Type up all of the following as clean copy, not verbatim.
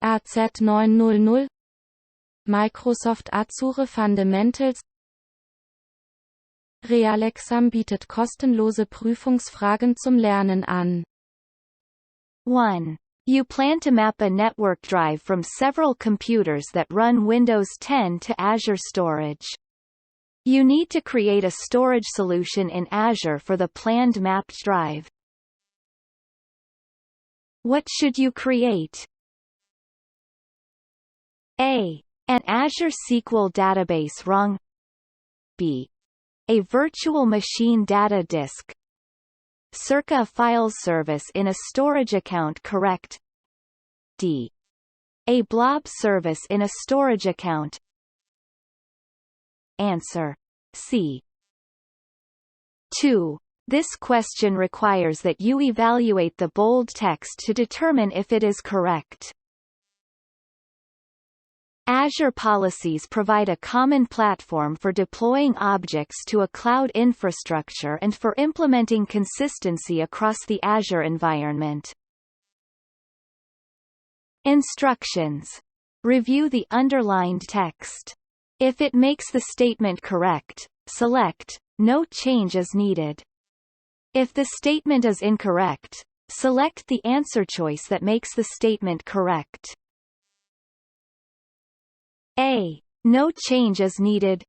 AZ900 Microsoft Azure Fundamentals. Realexam bietet kostenlose Prüfungsfragen zum Lernen an. 1. You plan to map a network drive from several computers that run Windows 10 to Azure Storage. You need to create a storage solution in Azure for the planned mapped drive. What should you create? A. An Azure SQL database RONG. B. A virtual machine data disk. Circa a files service in a storage account correct. D. A Blobs service in a storage account. Answer. C. 2. This question requires that you evaluate the bold text to determine if it is correct. Azure policies provide a common platform for deploying objects to a cloud infrastructure and for implementing consistency across the Azure environment. Instructions. Review the underlined text. If it makes the statement correct, select "No change is needed." If the statement is incorrect, select the answer choice that makes the statement correct. A. No change is needed.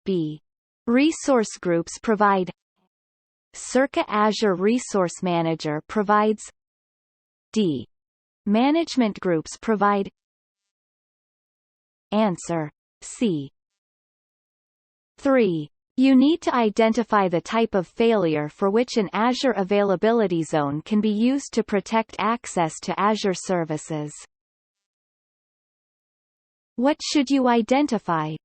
B. Resource groups provide. Circa Azure Resource Manager provides. D. Management groups provide. Answer. C. 3. You need to identify the type of failure for which an Azure availability zone can be used to protect access to Azure services. What should you identify?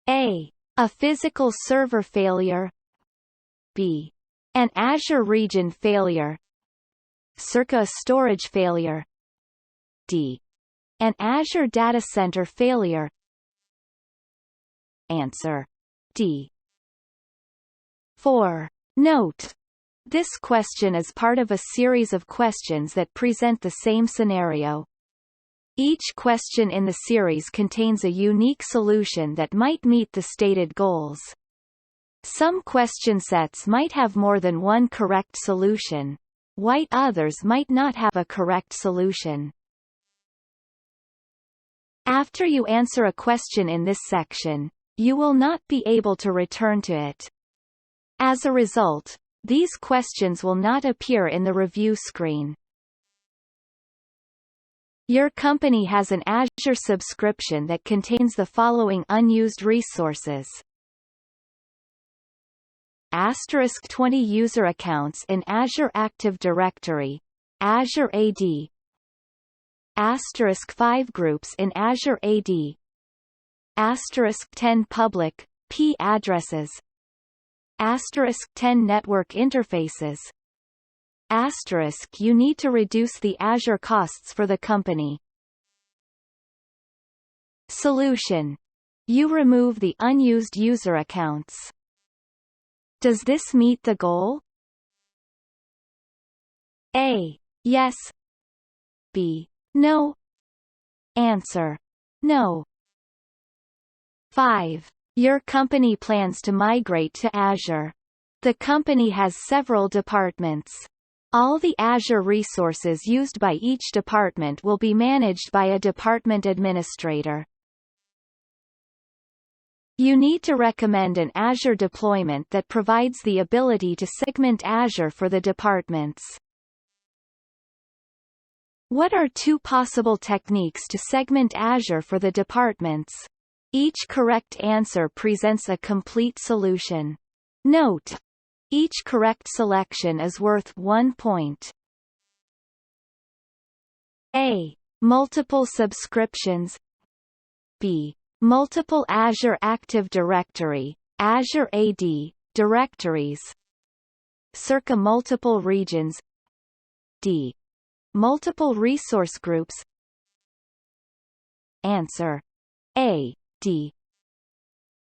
A. A physical server failure. B. An Azure region failure. Circa a storage failure. D. An Azure data center failure. Answer. D. 4. Note. This question is part of a series of questions that present the same scenario. Each question in the series contains a unique solution that might meet the stated goals. Some question sets might have more than one correct solution, while others might not have a correct solution. After you answer a question in this section, you will not be able to return to it. As a result, these questions will not appear in the review screen. Your company has an Azure subscription that contains the following unused resources. * 20 user accounts in Azure Active Directory, Azure AD. * 5 groups in Azure AD. * 10 public P addresses. * 10 network interfaces. * You need to reduce the Azure costs for the company. Solution. You remove the unused user accounts. Does this meet the goal? A. Yes. B. No. Answer. No. 5. Your company plans to migrate to Azure. The company has several departments. All the Azure resources used by each department will be managed by a department administrator. You need to recommend an Azure deployment that provides the ability to segment Azure for the departments. What are two possible techniques to segment Azure for the departments? Each correct answer presents a complete solution. Note: each correct selection is worth 1 point. A. Multiple subscriptions. B. Multiple Azure Active Directory, Azure AD, directories. Circa multiple regions. D. Multiple resource groups. Answer. A. D.